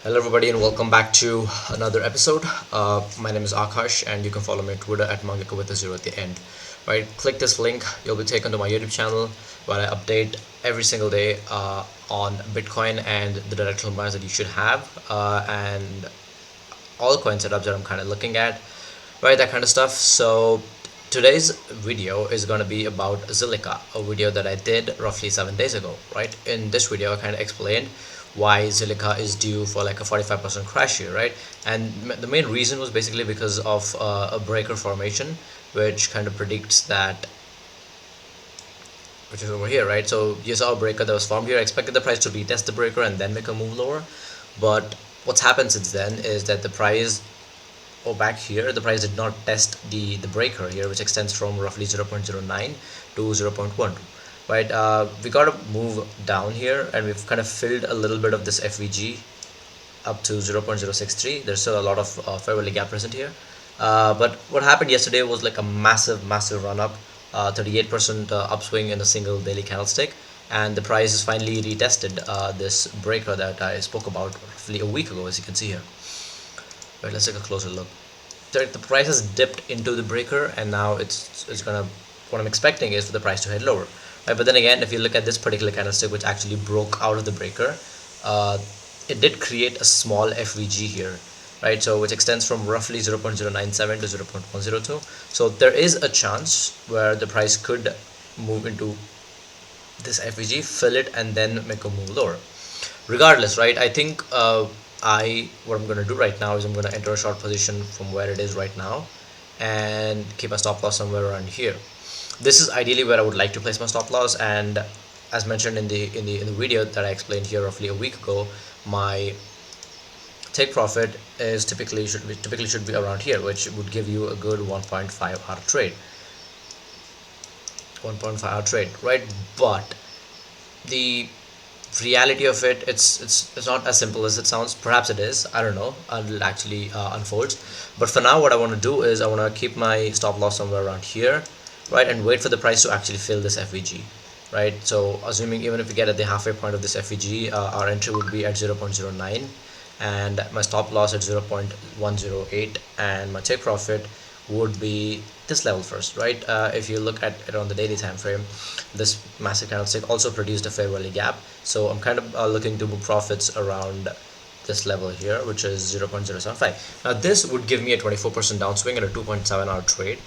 Hello, everybody, and welcome back to another episode. My name is Akash, and you can follow me on Twitter at Mangaka with a zero at the end. Right, click this link, you'll be taken to my YouTube channel where I update every single day on Bitcoin and the directional bias that you should have, and all coin setups that I'm kind of looking at, right? That kind of stuff. So today's video is going to be about Zilliqa, a video that I did roughly 7 days ago, right? In this video, I kind of explained why Zilliqa is due for like a 45% crash here, right? And the main reason was basically because of a breaker formation, which kind of predicts that, which is over here, right? So you saw a breaker that was formed here. I expected the price to retest the breaker and then make a move lower, but what's happened since then is that the price, back here, the price did not test the breaker here, which extends from roughly 0.09 to 0.12, right? We got to move down here, and we've kind of filled a little bit of this FVG up to 0.063. There's still a lot of fair value gap present here, but what happened yesterday was like a massive run up, 38% upswing in a single daily candlestick, and the price has finally retested this breaker that I spoke about roughly a week ago, as you can see here. Right, let's take a closer look. The price has dipped into the breaker, and now it's gonna, what I'm expecting is for the price to head lower, right? But then again, if you look at this particular candlestick, which actually broke out of the breaker, it did create a small FVG here, right? So which extends from roughly 0.097 to 0.102. So there is a chance where the price could move into this FVG, fill it, and then make a move lower. Regardless, right? I think what I'm gonna do right now is I'm gonna enter a short position from where it is right now and keep a stop loss somewhere around here. This is ideally where I would like to place my stop loss, and as mentioned in the video that I explained here roughly a week ago, my take profit is typically should be around here, which would give you a good 1.5 hour trade. 1.5 hour trade, right? But the reality of it, it's not as simple as it sounds. Perhaps it is, I don't know, until it actually unfolds. But for now, what I want to do is I want to keep my stop loss somewhere around here, right, and wait for the price to actually fill this FVG, right? So assuming even if we get at the halfway point of this FVG, our entry would be at 0.09, and my stop loss at 0.108, and my take profit would be this level first, right? If you look at it on the daily time frame, this massive candlestick also produced a fair value gap, so I'm kind of looking to book profits around this level here, which is 0.075. Now this would give me a 24% downswing and a 2.7 hour trade,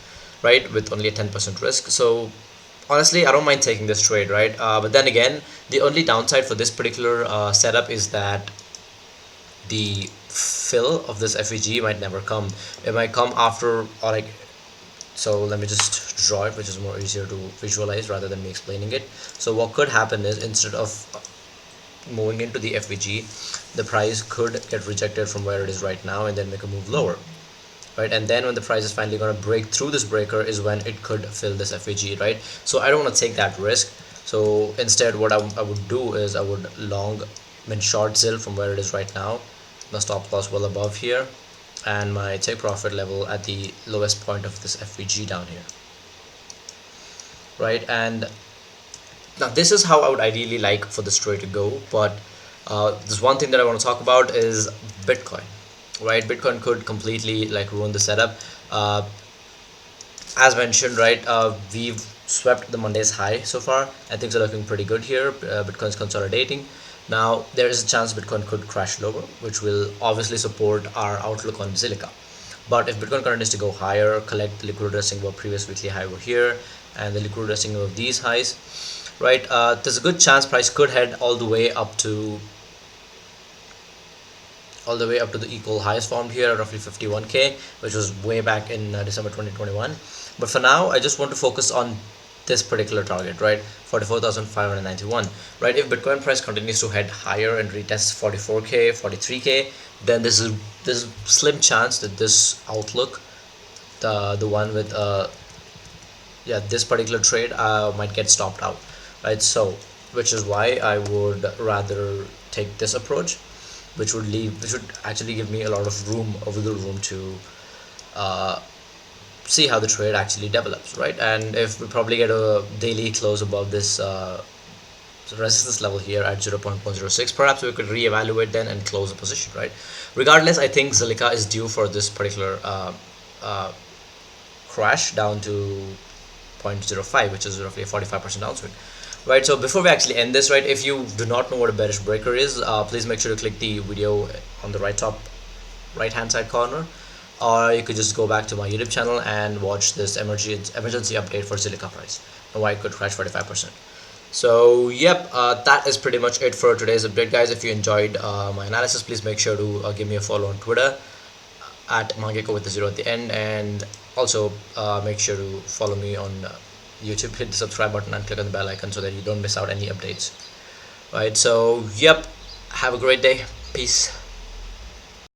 right, with only a 10% risk. So honestly, I don't mind taking this trade, right? But then again, the only downside for this particular setup is that the fill of this FEG might never come. It might come after, or like, so let me just draw it, which is more easier to visualize rather than me explaining it. So what could happen is, instead of moving into the FVG, the price could get rejected from where it is right now and then make a move lower, right? And then when the price is finally going to break through this breaker is when it could fill this FVG, right? So I don't want to take that risk. So instead, what I would do is I would long, short Zil from where it is right now, my stop loss well above here, and my take profit level at the lowest point of this FVG down here, right? And now this is how I would ideally like for this trade to go, but there's one thing that I want to talk about is Bitcoin, right? Bitcoin could completely like ruin the setup. As mentioned, right, we've swept the Monday's high so far, and things are looking pretty good here. Bitcoin's consolidating. Now there is a chance Bitcoin could crash lower, which will obviously support our outlook on Zilliqa. But if Bitcoin continues to go higher, collect the liquidity resting above previous weekly high over here, and the liquidity resting above these highs, right, there's a good chance price could head all the way up to the equal highs formed here, roughly 51k, which was way back in December 2021. But for now, I just want to focus on this particular target, right, 44,591, right? If Bitcoin price continues to head higher and retests 44k, 43k, then there's a slim chance that this outlook, the one with this particular trade might get stopped out, right? So which is why I would rather take this approach, which would actually give me a lot of room, a wiggle room to see how the trade actually develops, right? And if we probably get a daily close above this resistance level here at 0.106. Perhaps we could reevaluate then and close the position, right? Regardless, I think Zilliqa is due for this particular uh, crash down to 0.05, which is roughly a 45% downswing. Right, so before we actually end this, right, if you do not know what a bearish breaker is, please make sure to click the video on the top right hand side corner, or you could just go back to my YouTube channel and watch this emergency update for Zilliqa price and why it could crash 45%. So yep, that is pretty much it for today's update, guys. If you enjoyed my analysis, please make sure to give me a follow on Twitter at Mangeko with the 0 at the end, and also make sure to follow me on YouTube. Hit the subscribe button and click on the bell icon so that you don't miss out any updates. Right, so yep, have a great day. Peace.